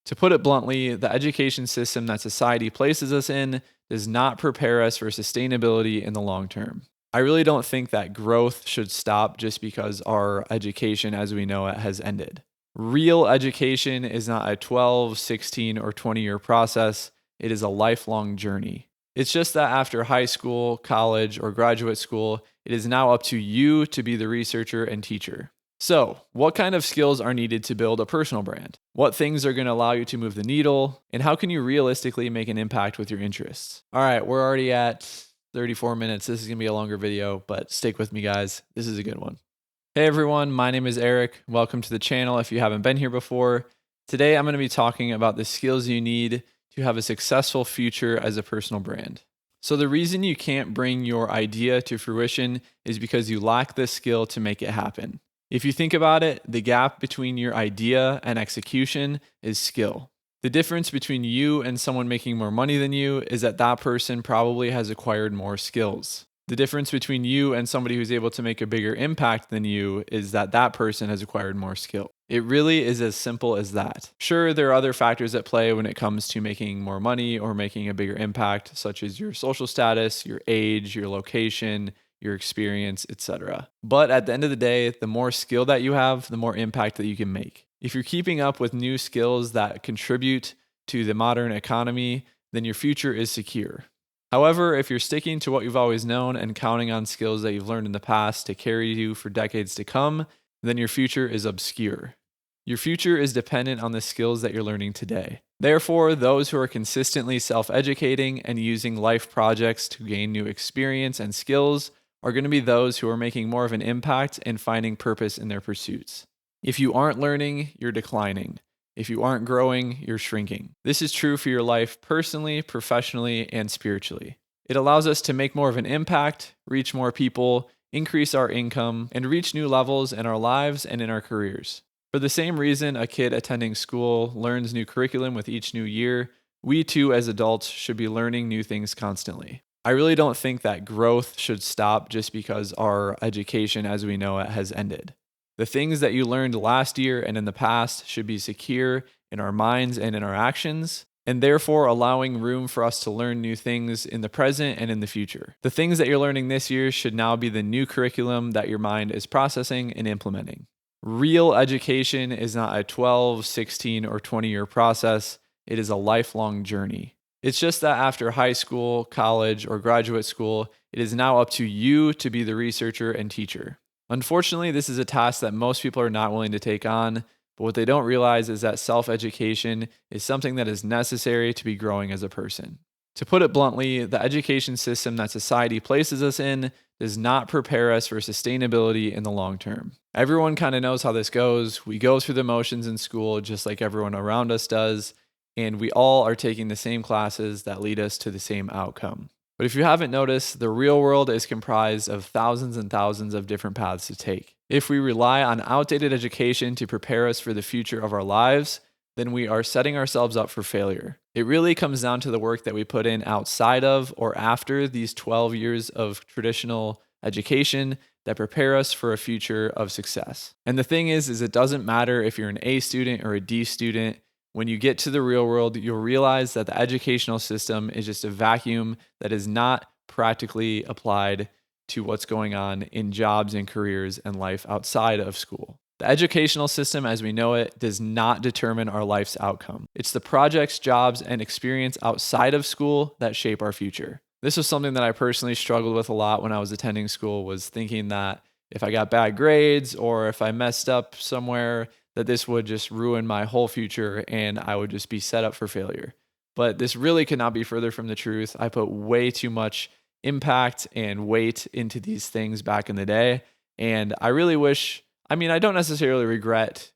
To put it bluntly, the education system that society places us in does not prepare us for sustainability in the long term. I really don't think that growth should stop just because our education as we know it has ended. Real education is not a 12, 16, or 20-year process. It is a lifelong journey. It's just that after high school, college, or graduate school, it is now up to you to be the researcher and teacher. So, what kind of skills are needed to build a personal brand? What things are going to allow you to move the needle? And how can you realistically make an impact with your interests? All right, we're already at 34 minutes. This is going to be a longer video, but stick with me, guys. This is a good one. Hey everyone, my name is Eric. Welcome to the channel if you haven't been here before. Today I'm going to be talking about the skills you need to have a successful future as a personal brand. So the reason you can't bring your idea to fruition is because you lack the skill to make it happen. If you think about it, the gap between your idea and execution is skill. The difference between you and someone making more money than you is that that person probably has acquired more skills. The difference between you and somebody who's able to make a bigger impact than you is that that person has acquired more skill. It really is as simple as that. Sure, there are other factors at play when it comes to making more money or making a bigger impact, such as your social status, your age, your location, your experience, etc. But at the end of the day, the more skill that you have, the more impact that you can make. If you're keeping up with new skills that contribute to the modern economy, then your future is secure. However, if you're sticking to what you've always known and counting on skills that you've learned in the past to carry you for decades to come, then your future is obscure. Your future is dependent on the skills that you're learning today. Therefore, those who are consistently self-educating and using life projects to gain new experience and skills are going to be those who are making more of an impact and finding purpose in their pursuits. If you aren't learning, you're declining. If you aren't growing, you're shrinking. This is true for your life personally, professionally, and spiritually. It allows us to make more of an impact, reach more people, increase our income, and reach new levels in our lives and in our careers. For the same reason a kid attending school learns new curriculum with each new year, we too as adults should be learning new things constantly. I really don't think that growth should stop just because our education as we know it has ended. The things that you learned last year and in the past should be secure in our minds and in our actions, and therefore allowing room for us to learn new things in the present and in the future. The things that you're learning this year should now be the new curriculum that your mind is processing and implementing. Real education is not a 12, 16, or 20-year process. It is a lifelong journey. It's just that after high school, college, or graduate school, it is now up to you to be the researcher and teacher. Unfortunately, this is a task that most people are not willing to take on, but what they don't realize is that self-education is something that is necessary to be growing as a person. To put it bluntly, the education system that society places us in does not prepare us for sustainability in the long term. Everyone kind of knows how this goes. We go through the motions in school just like everyone around us does, and we all are taking the same classes that lead us to the same outcome. But if you haven't noticed, the real world is comprised of thousands and thousands of different paths to take. If we rely on outdated education to prepare us for the future of our lives, then we are setting ourselves up for failure. It really comes down to the work that we put in outside of or after these 12 years of traditional education that prepare us for a future of success. And the thing is it doesn't matter if you're an A student or a D student. When you get to the real world, you'll realize that the educational system is just a vacuum that is not practically applied to what's going on in jobs and careers and life outside of school. The educational system as we know it does not determine our life's outcome. It's the projects, jobs, and experience outside of school that shape our future. This was something that I personally struggled with a lot when I was attending school, was thinking that if I got bad grades or if I messed up somewhere, that this would just ruin my whole future and I would just be set up for failure. But this really could not be further from the truth. I put way too much impact and weight into these things back in the day. And I really wish, I don't necessarily regret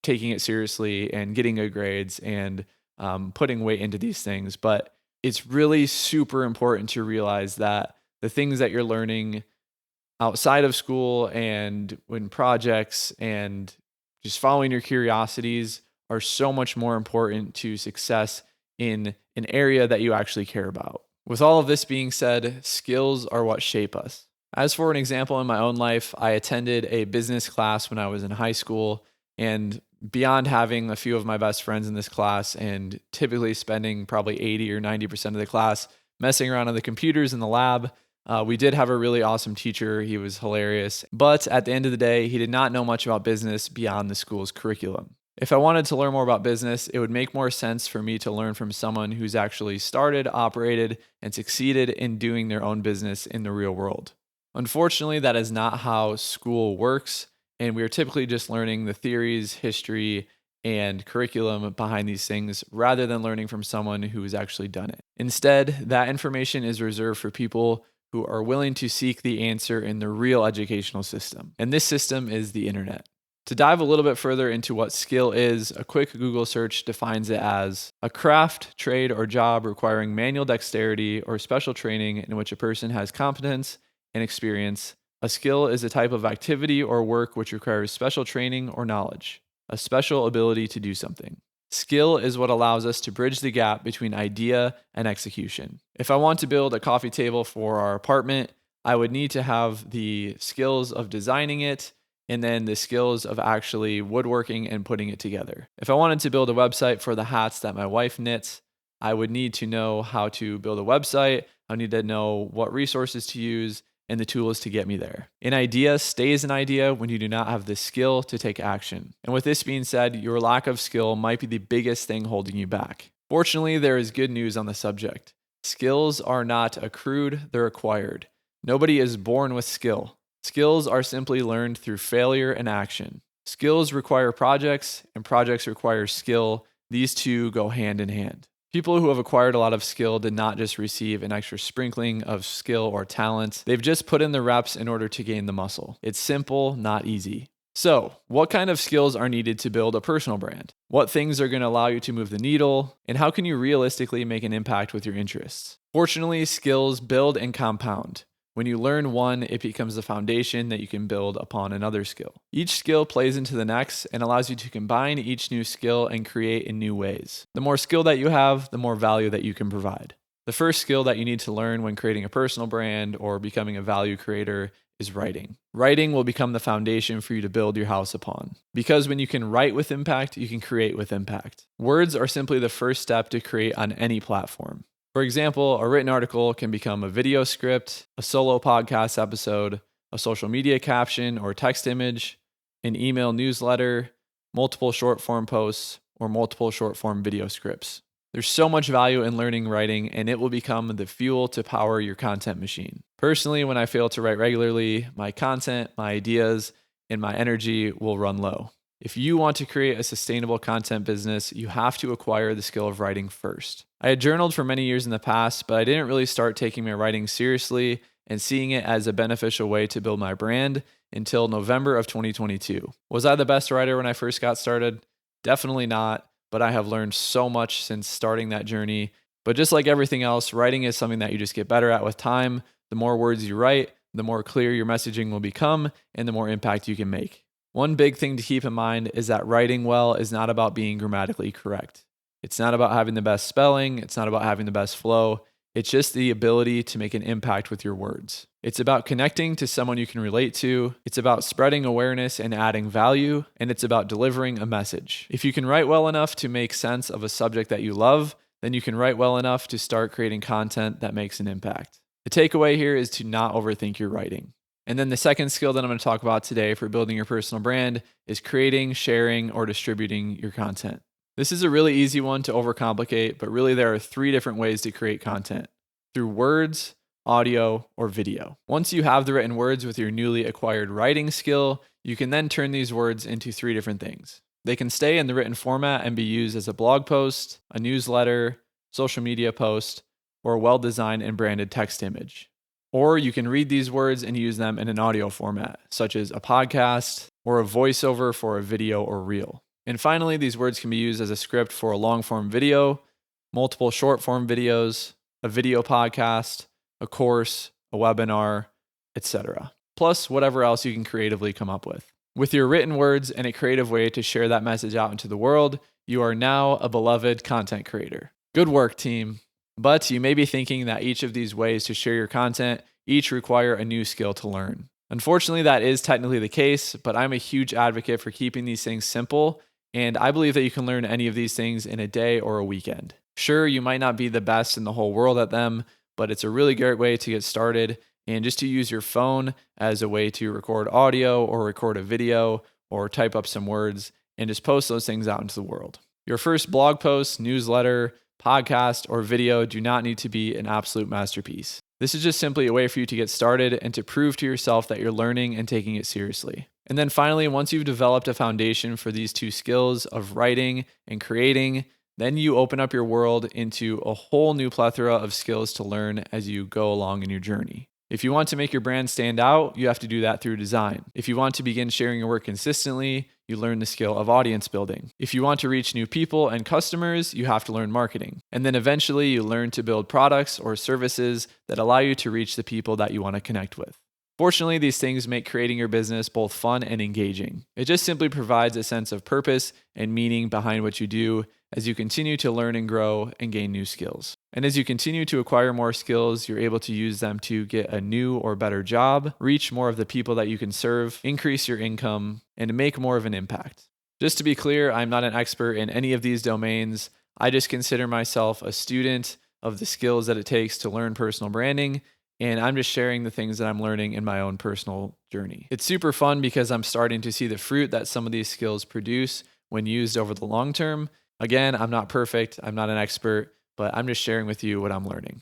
taking it seriously and getting good grades and putting weight into these things, but it's really super important to realize that the things that you're learning outside of school and when projects and just following your curiosities are so much more important to success in an area that you actually care about. With all of this being said, skills are what shape us. As for an example in my own life, I attended a business class when I was in high school, and beyond having a few of my best friends in this class and typically spending probably 80 or 90% of the class messing around on the computers in the lab, we did have a really awesome teacher. He was hilarious. But at the end of the day, he did not know much about business beyond the school's curriculum. If I wanted to learn more about business, it would make more sense for me to learn from someone who's actually started, operated, and succeeded in doing their own business in the real world. Unfortunately, that is not how school works, and we are typically just learning the theories, history, and curriculum behind these things rather than learning from someone who has actually done it. Instead, that information is reserved for people who are willing to seek the answer in the real educational system. And this system is the internet. To dive a little bit further into what skill is, a quick Google search defines it as a craft, trade, or job requiring manual dexterity or special training in which a person has competence and experience. A skill is a type of activity or work which requires special training or knowledge, a special ability to do something. Skill is what allows us to bridge the gap between idea and execution. If I want to build a coffee table for our apartment, I would need to have the skills of designing it and then the skills of actually woodworking and putting it together. If I wanted to build a website for the hats that my wife knits, I would need to know how to build a website. I need to know what resources to use and the tools to get me there. An idea stays an idea when you do not have the skill to take action. And with this being said, your lack of skill might be the biggest thing holding you back. Fortunately, there is good news on the subject. Skills are not accrued, they're acquired. Nobody is born with skill. Skills are simply learned through failure and action. Skills require projects, and projects require skill. These two go hand in hand. People who have acquired a lot of skill did not just receive an extra sprinkling of skill or talent. They've just put in the reps in order to gain the muscle. It's simple, not easy. So, what kind of skills are needed to build a personal brand? What things are going to allow you to move the needle? And how can you realistically make an impact with your interests? Fortunately, skills build and compound. When you learn one, it becomes the foundation that you can build upon another skill. Each skill plays into the next and allows you to combine each new skill and create in new ways. The more skill that you have, the more value that you can provide. The first skill that you need to learn when creating a personal brand or becoming a value creator is writing. Writing will become the foundation for you to build your house upon. Because when you can write with impact, you can create with impact. Words are simply the first step to create on any platform. For example, a written article can become a video script, a solo podcast episode, a social media caption or text image, an email newsletter, multiple short form posts, or multiple short form video scripts. There's so much value in learning writing, and it will become the fuel to power your content machine. Personally, when I fail to write regularly, my content, my ideas, and my energy will run low. If you want to create a sustainable content business, you have to acquire the skill of writing first. I had journaled for many years in the past, but I didn't really start taking my writing seriously and seeing it as a beneficial way to build my brand until November of 2022. Was I the best writer when I first got started? Definitely not, but I have learned so much since starting that journey. But just like everything else, writing is something that you just get better at with time. The more words you write, the more clear your messaging will become and the more impact you can make. One big thing to keep in mind is that writing well is not about being grammatically correct. It's not about having the best spelling. It's not about having the best flow. It's just the ability to make an impact with your words. It's about connecting to someone you can relate to. It's about spreading awareness and adding value. And it's about delivering a message. If you can write well enough to make sense of a subject that you love, then you can write well enough to start creating content that makes an impact. The takeaway here is to not overthink your writing. And then the second skill that I'm going to talk about today for building your personal brand is creating, sharing, or distributing your content. This is a really easy one to overcomplicate, but really there are 3 different ways to create content: through words, audio, or video. Once you have the written words with your newly acquired writing skill, you can then turn these words into 3 different things. They can stay in the written format and be used as a blog post, a newsletter, social media post, or a well-designed and branded text image. Or you can read these words and use them in an audio format, such as a podcast or a voiceover for a video or reel. And finally, these words can be used as a script for a long-form video, multiple short-form videos, a video podcast, a course, a webinar, etc. Plus whatever else you can creatively come up with. With your written words and a creative way to share that message out into the world, you are now a beloved content creator. Good work, team. But you may be thinking that each of these ways to share your content each require a new skill to learn. Unfortunately, that is technically the case, but I'm a huge advocate for keeping these things simple And I believe that you can learn any of these things in a day or a weekend. Sure, you might not be the best in the whole world at them, but it's a really great way to get started and just to use your phone as a way to record audio or record a video or type up some words and just post those things out into the world. Your first blog post, newsletter, podcast, or video do not need to be an absolute masterpiece. This is just simply a way for you to get started and to prove to yourself that you're learning and taking it seriously. And then finally, once you've developed a foundation for these two skills of writing and creating, then you open up your world into a whole new plethora of skills to learn as you go along in your journey. If you want to make your brand stand out, you have to do that through design. If you want to begin sharing your work consistently, you learn the skill of audience building. If you want to reach new people and customers, you have to learn marketing. And then eventually you learn to build products or services that allow you to reach the people that you want to connect with. Fortunately, these things make creating your business both fun and engaging. It just simply provides a sense of purpose and meaning behind what you do as you continue to learn and grow and gain new skills. And as you continue to acquire more skills, you're able to use them to get a new or better job, reach more of the people that you can serve, increase your income, and make more of an impact. Just to be clear, I'm not an expert in any of these domains. I just consider myself a student of the skills that it takes to learn personal branding, and I'm just sharing the things that I'm learning in my own personal journey. It's super fun because I'm starting to see the fruit that some of these skills produce when used over the long term. Again, I'm not perfect, I'm not an expert, but I'm just sharing with you what I'm learning.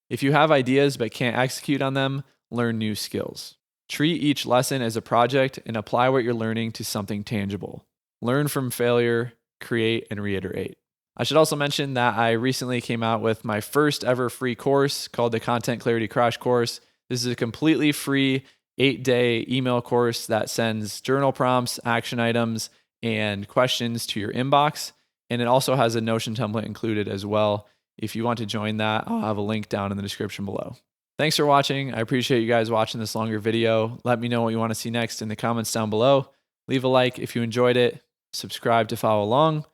If you have ideas but can't execute on them, learn new skills. Treat each lesson as a project and apply what you're learning to something tangible. Learn from failure, create, and reiterate. I should also mention that I recently came out with my first ever free course called the Content Clarity Crash Course. This is a completely free 8-day email course that sends journal prompts, action items, and questions to your inbox. And it also has a Notion template included as well. If you want to join that, I'll have a link down in the description below. Thanks for watching. I appreciate you guys watching this longer video. Let me know what you want to see next in the comments down below. Leave a like if you enjoyed it. Subscribe to follow along.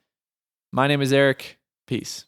My name is Eric. Peace.